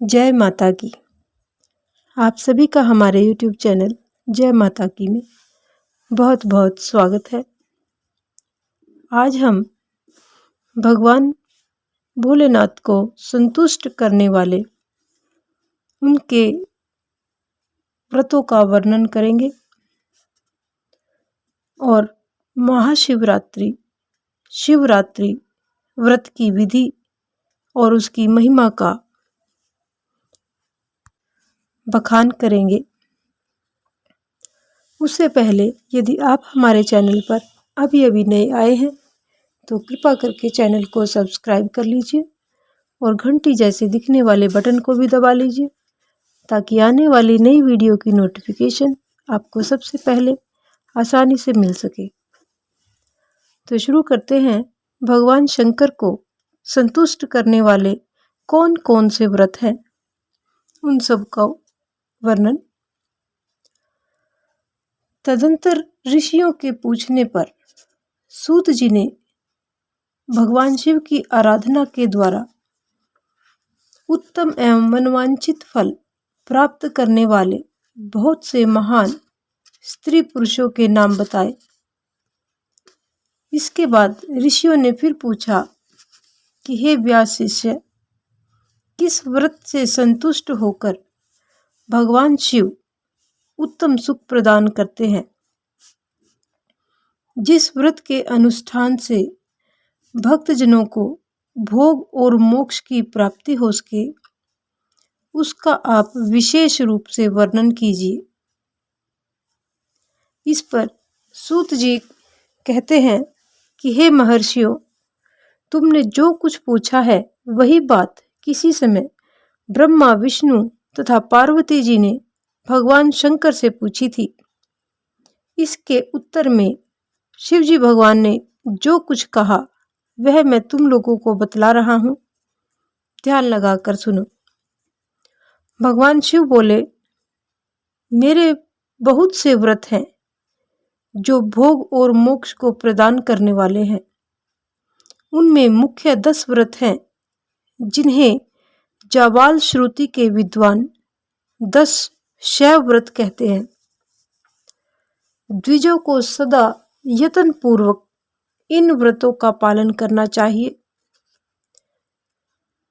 जय माता की। आप सभी का हमारे YouTube चैनल जय माता की में बहुत बहुत स्वागत है। आज हम भगवान भोलेनाथ को संतुष्ट करने वाले उनके व्रतों का वर्णन करेंगे और महाशिवरात्रि, शिवरात्रि व्रत की विधि और उसकी महिमा का बखान करेंगे। उससे पहले यदि आप हमारे चैनल पर अभी नए आए हैं तो कृपा करके चैनल को सब्सक्राइब कर लीजिए और घंटी जैसे दिखने वाले बटन को भी दबा लीजिए ताकि आने वाली नई वीडियो की नोटिफिकेशन आपको सबसे पहले आसानी से मिल सके। तो शुरू करते हैं। भगवान शंकर को संतुष्ट करने वाले कौन कौन से व्रत हैं, उन सब का वर्णन। तदंतर ऋषियों के पूछने पर सूत जी ने भगवान शिव की आराधना के द्वारा उत्तम एवं मनवांछित फल प्राप्त करने वाले बहुत से महान स्त्री पुरुषों के नाम बताए। इसके बाद ऋषियों ने फिर पूछा कि हे व्यास शिष्य, किस व्रत से संतुष्ट होकर भगवान शिव उत्तम सुख प्रदान करते हैं? जिस व्रत के अनुष्ठान से भक्तजनों को भोग और मोक्ष की प्राप्ति हो सके, उसका आप विशेष रूप से वर्णन कीजिए। इस पर सूत जी कहते हैं कि हे महर्षियों, तुमने जो कुछ पूछा है वही बात किसी समय ब्रह्मा, विष्णु तथा पार्वती जी ने भगवान शंकर से पूछी थी। इसके उत्तर में शिव जी भगवान ने जो कुछ कहा वह मैं तुम लोगों को बतला रहा हूं, ध्यान लगाकर सुनो। भगवान शिव बोले, मेरे बहुत से व्रत हैं जो भोग और मोक्ष को प्रदान करने वाले हैं। उनमें मुख्य 10 व्रत हैं जिन्हें जाबाल श्रुति के विद्वान 10 शैव व्रत कहते हैं। द्विजों को सदा यत्न पूर्वक इन व्रतों का पालन करना चाहिए।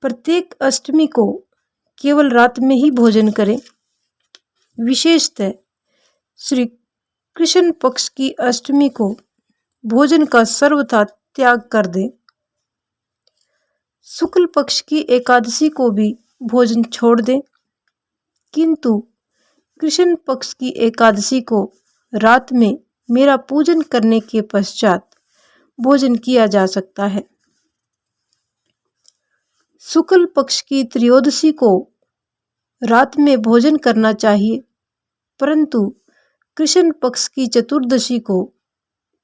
प्रत्येक अष्टमी को केवल रात में ही भोजन करें। विशेषतः श्री कृष्ण पक्ष की अष्टमी को भोजन का सर्वथा त्याग कर दें। शुक्ल पक्ष की एकादशी को भी भोजन छोड़ दें, किंतु कृष्ण पक्ष की एकादशी को रात में मेरा पूजन करने के पश्चात भोजन किया जा सकता है। शुक्ल पक्ष की त्रयोदशी को रात में भोजन करना चाहिए, परंतु कृष्ण पक्ष की चतुर्दशी को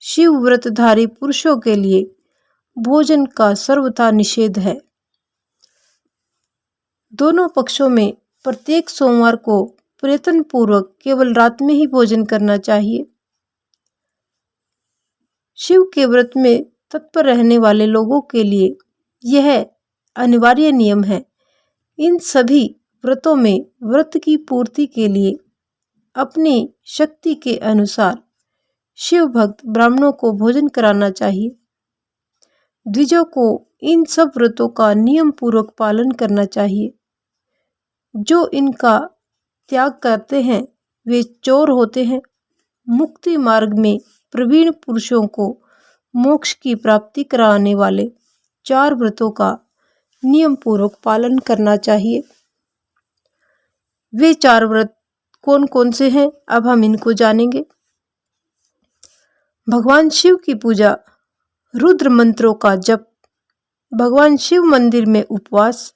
शिव व्रतधारी पुरुषों के लिए भोजन का सर्वथा निषेध है। दोनों पक्षों में प्रत्येक सोमवार को प्रयत्न पूर्वक केवल रात में ही भोजन करना चाहिए। शिव के व्रत में तत्पर रहने वाले लोगों के लिए यह अनिवार्य नियम है। इन सभी व्रतों में व्रत की पूर्ति के लिए अपनी शक्ति के अनुसार शिव भक्त ब्राह्मणों को भोजन कराना चाहिए। द्विजों को इन सब व्रतों का नियम पूर्वक पालन करना चाहिए। जो इनका त्याग करते हैं वे चोर होते हैं। मुक्ति मार्ग में प्रवीण पुरुषों को मोक्ष की प्राप्ति कराने वाले 4 व्रतों का नियम पूर्वक पालन करना चाहिए। वे 4 व्रत कौन कौन से हैं, अब हम इनको जानेंगे। भगवान शिव की पूजा, रुद्र मंत्रों का जप, भगवान शिव मंदिर में उपवास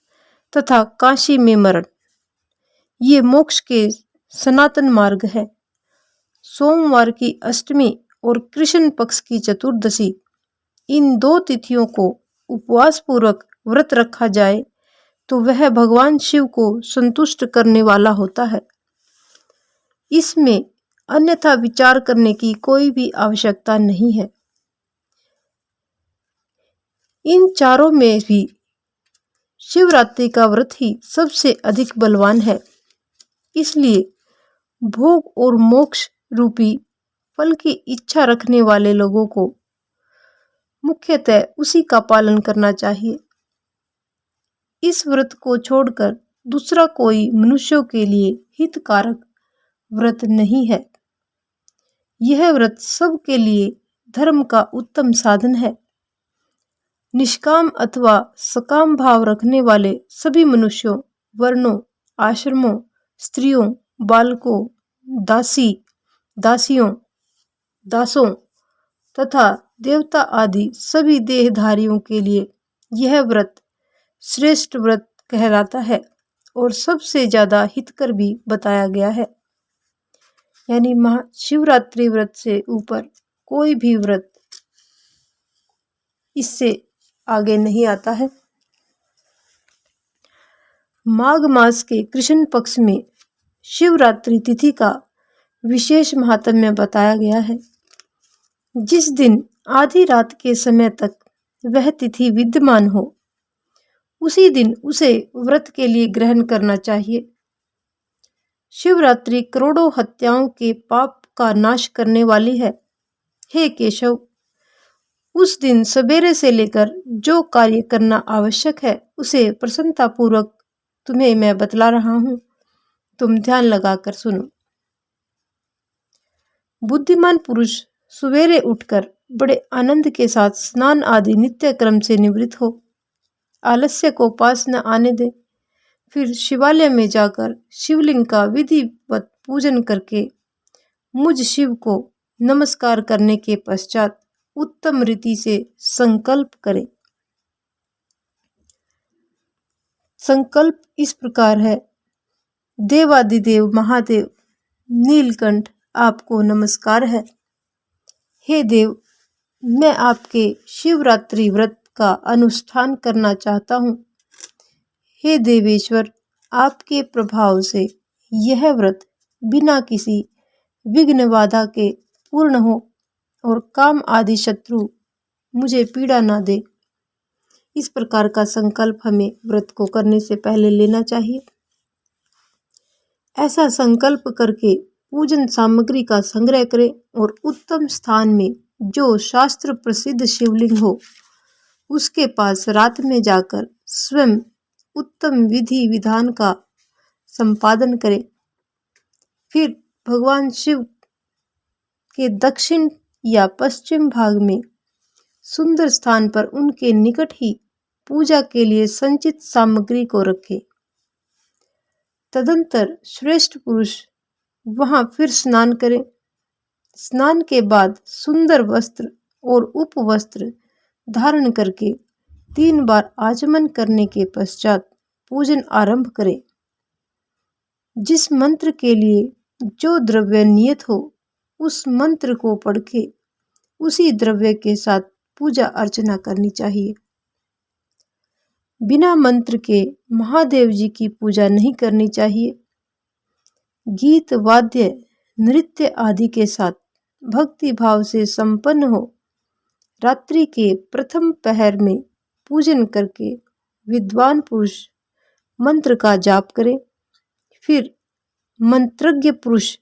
तथा काशी में मरण, ये मोक्ष के सनातन मार्ग है। सोमवार की अष्टमी और कृष्ण पक्ष की चतुर्दशी, इन 2 तिथियों को उपवास पूर्वक व्रत रखा जाए तो वह भगवान शिव को संतुष्ट करने वाला होता है। इसमें अन्यथा विचार करने की कोई भी आवश्यकता नहीं है। इन चारों में भी शिवरात्रि का व्रत ही सबसे अधिक बलवान है। इसलिए भोग और मोक्ष रूपी फल की इच्छा रखने वाले लोगों को मुख्यतः उसी का पालन करना चाहिए। इस व्रत को छोड़कर दूसरा कोई मनुष्यों के लिए हितकारक व्रत नहीं है। यह व्रत सबके लिए धर्म का उत्तम साधन है। निष्काम अथवा सकाम भाव रखने वाले सभी मनुष्यों, वर्णों, आश्रमों, स्त्रियों, बालकों, दासी, दासियों, दासों तथा देवता आदि सभी देहधारियों के लिए यह व्रत श्रेष्ठ व्रत कहलाता है और सबसे ज्यादा हितकर भी बताया गया है। यानी महाशिवरात्रि व्रत से ऊपर कोई भी व्रत इससे आगे नहीं आता है। माघ मास के कृष्ण पक्ष में शिवरात्रि तिथि का विशेष महात्म्य बताया गया है। जिस दिन आधी रात के समय तक वह तिथि विद्यमान हो, उसी दिन उसे व्रत के लिए ग्रहण करना चाहिए। शिवरात्रि करोड़ों हत्याओं के पाप का नाश करने वाली है। हे केशव, उस दिन सवेरे से लेकर जो कार्य करना आवश्यक है उसे प्रसन्नता पूर्वक तुम्हें मैं बतला रहा हूं, तुम ध्यान लगाकर सुनो। बुद्धिमान पुरुष सवेरे उठकर बड़े आनंद के साथ स्नान आदि नित्य क्रम से निवृत्त हो, आलस्य को पास न आने दे। फिर शिवालय में जाकर शिवलिंग का विधिवत पूजन करके मुझ शिव को नमस्कार करने के पश्चात उत्तम रीति से संकल्प करे। संकल्प इस प्रकार है। देवादिदेव महादेव नीलकंठ, आपको नमस्कार है। हे देव, मैं आपके शिवरात्रि व्रत का अनुष्ठान करना चाहता हूँ। हे देवेश्वर, आपके प्रभाव से यह व्रत बिना किसी विघ्न बाधा के पूर्ण हो और काम आदि शत्रु मुझे पीड़ा ना दे। इस प्रकार का संकल्प हमें व्रत को करने से पहले लेना चाहिए। ऐसा संकल्प करके पूजन सामग्री का संग्रह करें और उत्तम स्थान में जो शास्त्र प्रसिद्ध शिवलिंग हो उसके पास रात में जाकर स्वयं उत्तम विधि विधान का संपादन करें। फिर भगवान शिव के दक्षिण या पश्चिम भाग में सुंदर स्थान पर उनके निकट ही पूजा के लिए संचित सामग्री को रखें। तदंतर श्रेष्ठ पुरुष वहां फिर स्नान करें। स्नान के बाद सुंदर वस्त्र और उपवस्त्र धारण करके 3 बार आचमन करने के पश्चात पूजन आरंभ करें। जिस मंत्र के लिए जो द्रव्य नियत हो उस मंत्र को पढ़ के उसी द्रव्य के साथ पूजा अर्चना करनी चाहिए। बिना मंत्र के महादेव जी की पूजा नहीं करनी चाहिए। गीत, वाद्य, नृत्य आदि के साथ भक्ति भाव से संपन्न हो रात्रि के प्रथम पहर में पूजन करके विद्वान पुरुष मंत्र का जाप करे। फिर मंत्रज्ञ पुरुष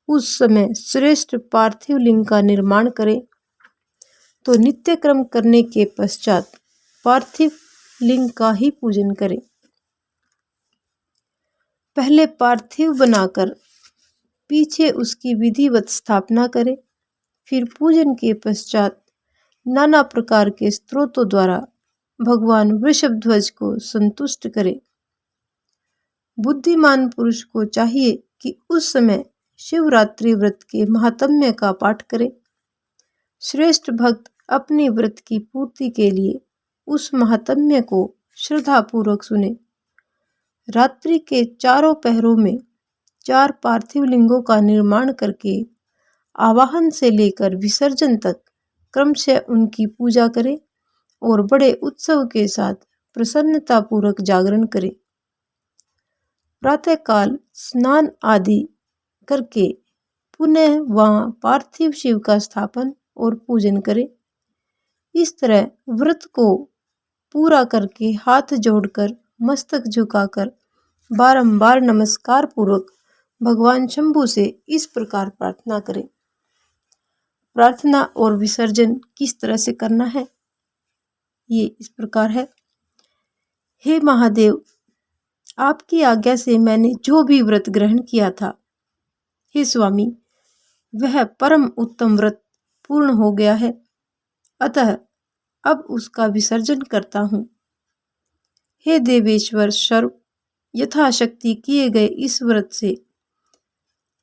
उस समय श्रेष्ठ पार्थिव लिंग का निर्माण करे। तो नित्य क्रम करने के पश्चात पार्थिव लिंग का ही पूजन करें। पहले पार्थिव बनाकर पीछे उसकी विधिवत स्थापना करें। फिर पूजन के पश्चात नाना प्रकार के स्तोत्रों द्वारा भगवान वृषभध्वज को संतुष्ट करें। बुद्धिमान पुरुष को चाहिए कि उस समय शिवरात्रि व्रत के महात्म्य का पाठ करे। श्रेष्ठ भक्त अपने व्रत की पूर्ति के लिए उस महात्म्य को श्रद्धा पूर्वक सुने। रात्रि के चारों पहरों में 4 पार्थिव लिंगों का निर्माण करके आवाहन से लेकर विसर्जन तक क्रमशः उनकी पूजा करें और बड़े उत्सव के साथ प्रसन्नता पूर्वक जागरण करें। प्रातःकाल स्नान आदि करके पुनः वहां पार्थिव शिव का स्थापन और पूजन करें। इस तरह व्रत को पूरा करके हाथ जोड़कर मस्तक झुकाकर बारंबार नमस्कार पूर्वक भगवान शंभु से इस प्रकार प्रार्थना करें। प्रार्थना और विसर्जन किस तरह से करना है, ये इस प्रकार है। हे महादेव, आपकी आज्ञा से मैंने जो भी व्रत ग्रहण किया था, हे स्वामी, वह परम उत्तम व्रत पूर्ण हो गया है, अतः अब उसका विसर्जन करता हूँ। हे देवेश्वर सर्व, यथाशक्ति किए गए इस व्रत से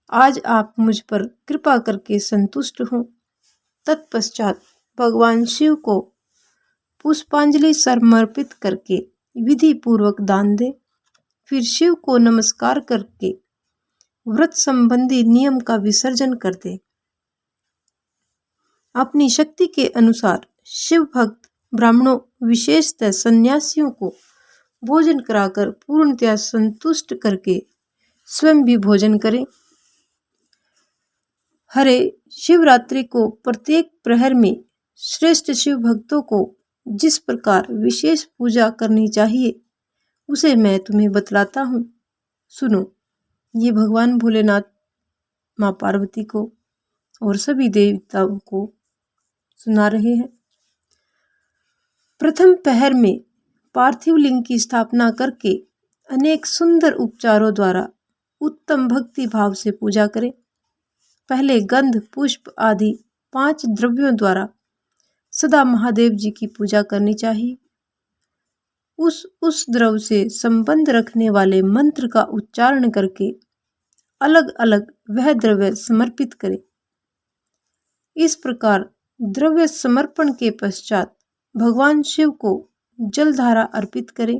आज आप मुझ पर कृपा करके संतुष्ट हों। तत्पश्चात भगवान शिव को पुष्पांजलि समर्पित करके विधि पूर्वक दान दे। फिर शिव को नमस्कार करके व्रत संबंधी नियम का विसर्जन कर दे। अपनी शक्ति के अनुसार शिव भक्त ब्राह्मणों, विशेषतः सन्यासियों को भोजन कराकर पूर्णतया संतुष्ट करके स्वयं भी भोजन करें। हरे शिवरात्रि को प्रत्येक प्रहर में श्रेष्ठ शिव भक्तों को जिस प्रकार विशेष पूजा करनी चाहिए उसे मैं तुम्हें बतलाता हूँ, सुनो। ये भगवान भोलेनाथ, माँ पार्वती को और सभी देवताओं को सुना रहे हैं। प्रथम पहर में पार्थिव लिंग की स्थापना करके अनेक सुंदर उपचारों द्वारा उत्तम भक्ति भाव से पूजा करें। पहले गंध, पुष्प आदि 5 द्रव्यों द्वारा सदा महादेव जी की पूजा करनी चाहिए। उस द्रव्य से संबंध रखने वाले मंत्र का उच्चारण करके अलग अलग वह द्रव्य समर्पित करें। इस प्रकार द्रव्य समर्पण के पश्चात भगवान शिव को जलधारा अर्पित करें।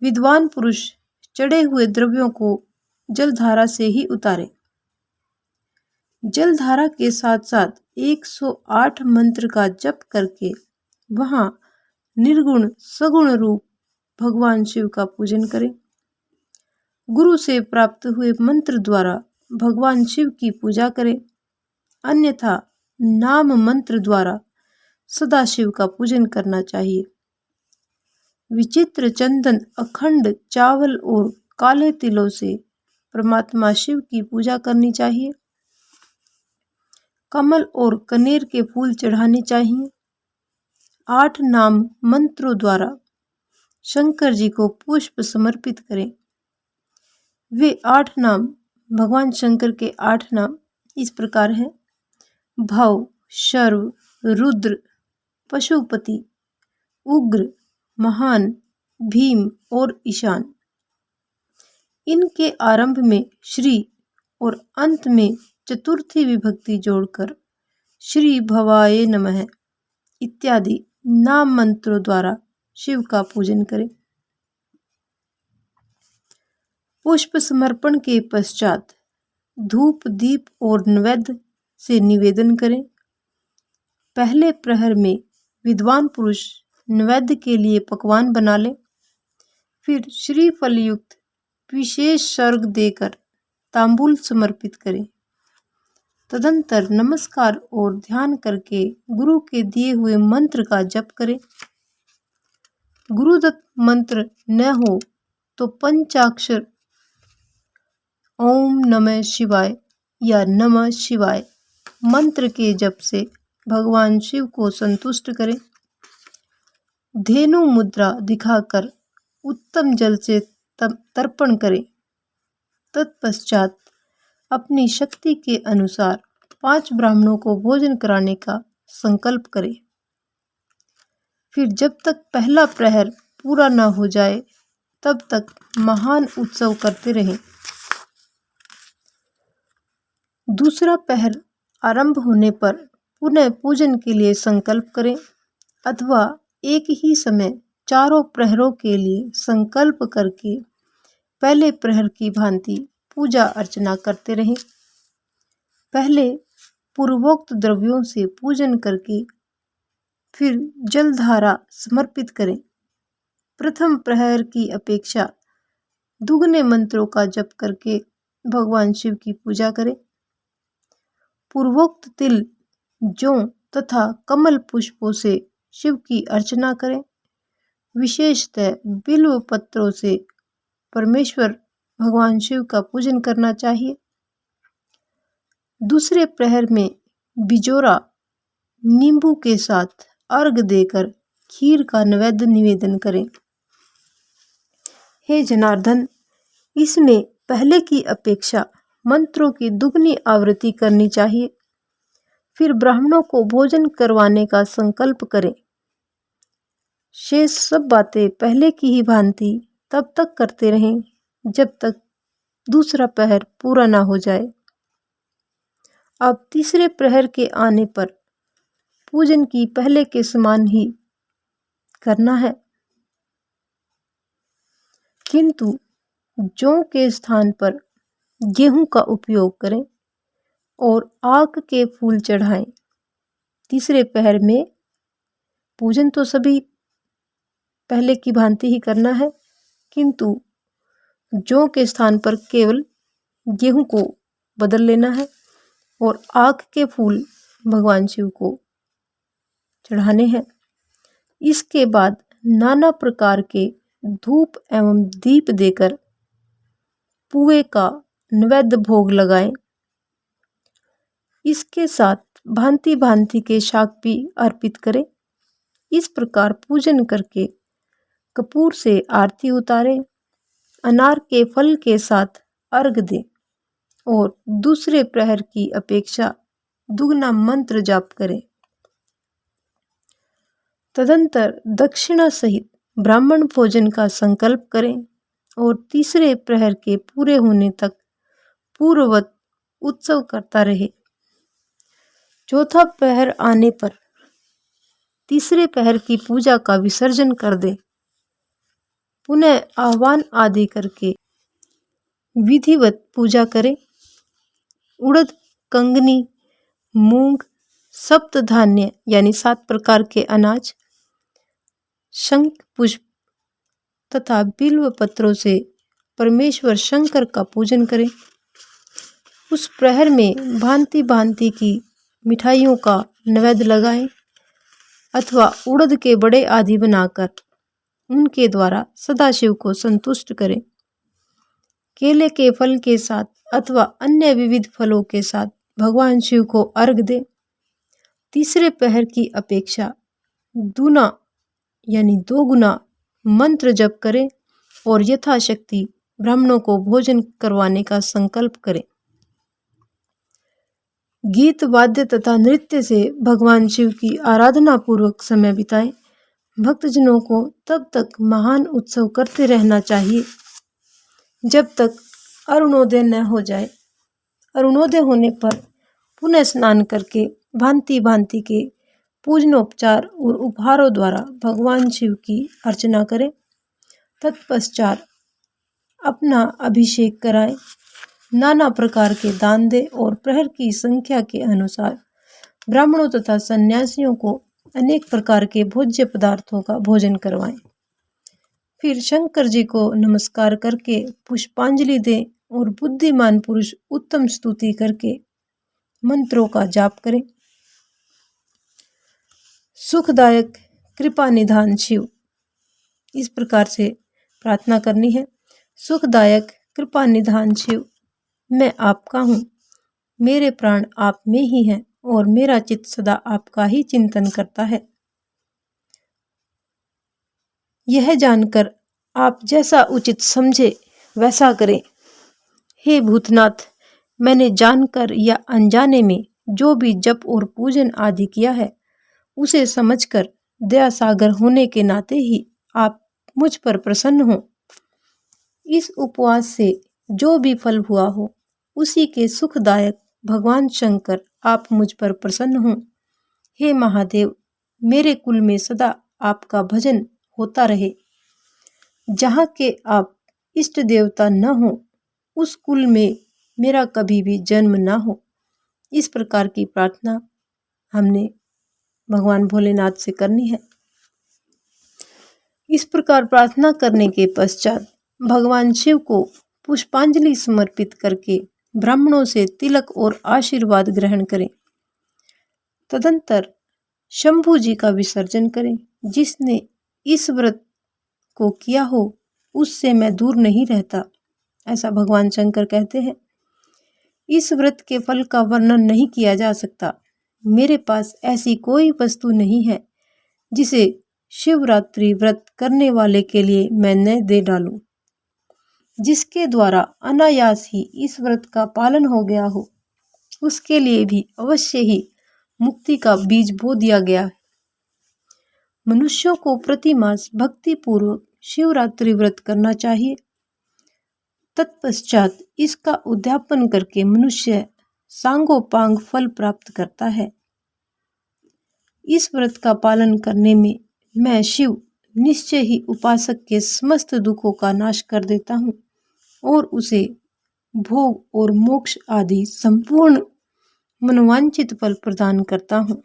विद्वान पुरुष चढ़े हुए द्रव्यों को जलधारा से ही उतारे। जलधारा के साथ साथ 108 मंत्र का जप करके वहां निर्गुण सगुण रूप भगवान शिव का पूजन करें। गुरु से प्राप्त हुए मंत्र द्वारा भगवान शिव की पूजा करें, अन्यथा नाम मंत्र द्वारा सदा शिव का पूजन करना चाहिए। विचित्र चंदन, अखंड चावल और काले तिलों से परमात्मा शिव की पूजा करनी चाहिए। कमल और कनेर के फूल चढ़ाने चाहिए। 8 नाम मंत्रों द्वारा शंकर जी को पुष्प समर्पित करें। वे 8 नाम, भगवान शंकर के 8 नाम इस प्रकार हैं: भव, शर्व, रुद्र, पशुपति, उग्र, महान, भीम और ईशान। इनके आरंभ में श्री और अंत में चतुर्थी विभक्ति जोड़कर श्री भवाय नमः इत्यादि नाम मंत्रों द्वारा शिव का पूजन करें। पुष्प समर्पण के पश्चात धूप, दीप और नैवेद्य से निवेदन करें। पहले प्रहर में विद्वान पुरुष नैवेद्य के लिए पकवान बना ले। फिर श्रीफल युक्त विशेष सर्घ देकर तांबूल समर्पित करें। तदंतर नमस्कार और ध्यान करके गुरु के दिए हुए मंत्र का जप करें। गुरुदत्त मंत्र न हो तो पंचाक्षर ओम नमः शिवाय या नमः शिवाय मंत्र के जप से भगवान शिव को संतुष्ट करें। धेनु मुद्रा दिखाकर उत्तम जल से तर्पण करें। तत्पश्चात अपनी शक्ति के अनुसार 5 ब्राह्मणों को भोजन कराने का संकल्प करें। फिर जब तक पहला प्रहर पूरा न हो जाए तब तक महान उत्सव करते रहें। दूसरा पहर आरंभ होने पर पुनः पूजन के लिए संकल्प करें, अथवा एक ही समय चारों प्रहरों के लिए संकल्प करके पहले प्रहर की भांति पूजा अर्चना करते रहें। पहले पूर्वोक्त द्रव्यों से पूजन करके फिर जलधारा समर्पित करें। प्रथम प्रहर की अपेक्षा दुगने मंत्रों का जप करके भगवान शिव की पूजा करें। पूर्वोक्त तिल, जौ तथा कमल पुष्पों से शिव की अर्चना करें। विशेषतः बिल्व पत्रों से परमेश्वर भगवान शिव का पूजन करना चाहिए। दूसरे प्रहर में बिजोरा नींबू के साथ अर्घ देकर खीर का नैवेद्य निवेदन करें। हे जनार्दन, इसमें पहले की अपेक्षा मंत्रों की दुगनी आवृत्ति करनी चाहिए। फिर ब्राह्मणों को भोजन करवाने का संकल्प करें। शेष सब बातें पहले की ही भांति तब तक करते रहें जब तक दूसरा प्रहर पूरा ना हो जाए। अब तीसरे प्रहर के आने पर पूजन की पहले के समान ही करना है, किंतु जौ के स्थान पर गेहूं का उपयोग करें और आक के फूल चढ़ाएं। तीसरे प्रहर में पूजन तो सभी पहले की भांति ही करना है, किंतु जौ के स्थान पर केवल गेहूं को बदल लेना है और आक के फूल भगवान शिव को चढ़ाने हैं। इसके बाद नाना प्रकार के धूप एवं दीप देकर पुए का नैवेद्य भोग लगाएं। इसके साथ भांति भांति के शाक भी अर्पित करें। इस प्रकार पूजन करके कपूर से आरती उतारें, अनार के फल के साथ अर्घ दें और दूसरे प्रहर की अपेक्षा दुगना मंत्र जाप करें। तदंतर दक्षिणा सहित ब्राह्मण भोजन का संकल्प करें और तीसरे प्रहर के पूरे होने तक पूर्ववत उत्सव करता रहे। चौथा प्रहर आने पर तीसरे प्रहर की पूजा का विसर्जन कर दे। पुनः आह्वान आदि करके विधिवत पूजा करें। उड़द, कंगनी, मूंग, सप्त धान्य यानी 7 प्रकार के अनाज, शंख पुष्प तथा बिल्व पत्रों से परमेश्वर शंकर का पूजन करें। उस प्रहर में भांति भांति की मिठाइयों का नैवेद्य लगाएं अथवा उड़द के बड़े आदि बनाकर उनके द्वारा सदाशिव को संतुष्ट करें। केले के फल के साथ अथवा अन्य विविध फलों के साथ भगवान शिव को अर्घ दें। तीसरे प्रहर की अपेक्षा दूना यानी 2 गुना मंत्र जप करें और यथाशक्ति ब्राह्मणों को भोजन करवाने का संकल्प करें। गीत वाद्य तथा नृत्य से भगवान शिव की आराधना पूर्वक समय बिताएं। भक्तजनों को तब तक महान उत्सव करते रहना चाहिए जब तक अरुणोदय न हो जाए। अरुणोदय होने पर पुनः स्नान करके भांति भांति के पूजनोपचार और उपहारों द्वारा भगवान शिव की अर्चना करें। तत्पश्चात अपना अभिषेक कराएं, नाना प्रकार के दान दें और प्रहर की संख्या के अनुसार ब्राह्मणों तथा सन्यासियों को अनेक प्रकार के भोज्य पदार्थों का भोजन करवाएं। फिर शंकर जी को नमस्कार करके पुष्पांजलि दें और बुद्धिमान पुरुष उत्तम स्तुति करके मंत्रों का जाप करें। सुखदायक कृपा निधान शिव, इस प्रकार से प्रार्थना करनी है। सुखदायक कृपा निधान शिव, मैं आपका हूँ, मेरे प्राण आप में ही हैं और मेरा चित्त सदा आपका ही चिंतन करता है। यह जानकर आप जैसा उचित समझे वैसा करें। हे भूतनाथ, मैंने जानकर या अनजाने में जो भी जप और पूजन आदि किया है उसे समझकर दया सागर होने के नाते ही आप मुझ पर प्रसन्न हो। इस उपवास से जो भी फल हुआ हो उसी के सुखदायक भगवान शंकर आप मुझ पर प्रसन्न हो। हे महादेव, मेरे कुल में सदा आपका भजन होता रहे। जहाँ के आप इष्ट देवता न हो उस कुल में मेरा कभी भी जन्म न हो। इस प्रकार की प्रार्थना हमने भगवान भोलेनाथ से करनी है। इस प्रकार प्रार्थना करने के पश्चात भगवान शिव को पुष्पांजलि समर्पित करके ब्राह्मणों से तिलक और आशीर्वाद ग्रहण करें। तदंतर शंभू जी का विसर्जन करें। जिसने इस व्रत को किया हो उससे मैं दूर नहीं रहता, ऐसा भगवान शंकर कहते हैं। इस व्रत के फल का वर्णन नहीं किया जा सकता। मेरे पास ऐसी कोई वस्तु नहीं है जिसे शिवरात्रि व्रत करने वाले के लिए मैं न दे डालूं। जिसके द्वारा अनायास ही इस व्रत का पालन हो गया हो उसके लिए भी अवश्य ही मुक्ति का बीज बो दिया गया है। मनुष्यों को प्रतिमास भक्ति पूर्वक शिवरात्रि व्रत करना चाहिए। तत्पश्चात इसका उद्यापन करके मनुष्य सांगोपांग फल प्राप्त करता है। इस व्रत का पालन करने में मैं शिव निश्चय ही उपासक के समस्त दुखों का नाश कर देता हूँ और उसे भोग और मोक्ष आदि संपूर्ण मनोवांछित फल प्रदान करता हूँ।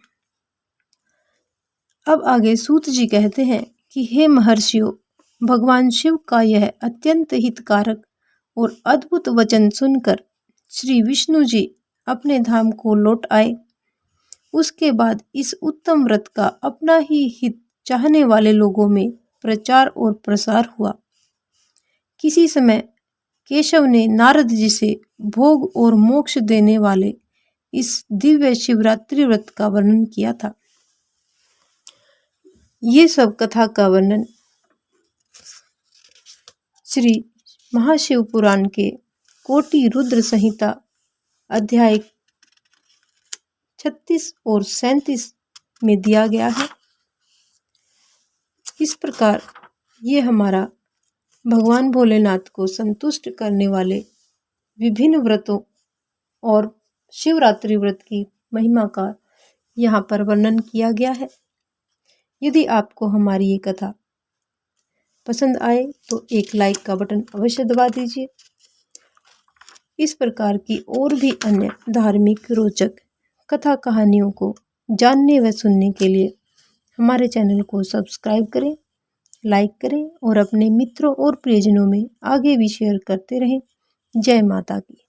अब आगे सूत जी कहते हैं कि हे महर्षियों, भगवान शिव का यह अत्यंत हितकारक और अद्भुत वचन सुनकर श्री विष्णु जी अपने धाम को लौट आए। उसके बाद इस उत्तम व्रत का अपना ही हित चाहने वाले लोगों में प्रचार और प्रसार हुआ। किसी समय केशव ने नारद जी से भोग और मोक्ष देने वाले इस दिव्य शिवरात्रि व्रत का वर्णन किया था। ये सब कथा का वर्णन श्री महाशिव पुराण के कोटि रुद्र संहिता अध्याय 36 और 37 में दिया गया है। इस प्रकार ये हमारा भगवान भोलेनाथ को संतुष्ट करने वाले विभिन्न व्रतों और शिवरात्रि व्रत की महिमा का यहाँ पर वर्णन किया गया है। यदि आपको हमारी ये कथा पसंद आए तो एक लाइक का बटन अवश्य दबा दीजिए। इस प्रकार की और भी अन्य धार्मिक रोचक कथा कहानियों को जानने व सुनने के लिए हमारे चैनल को सब्सक्राइब करें, लाइक करें और अपने मित्रों और प्रियजनों में आगे भी शेयर करते रहें। जय माता की।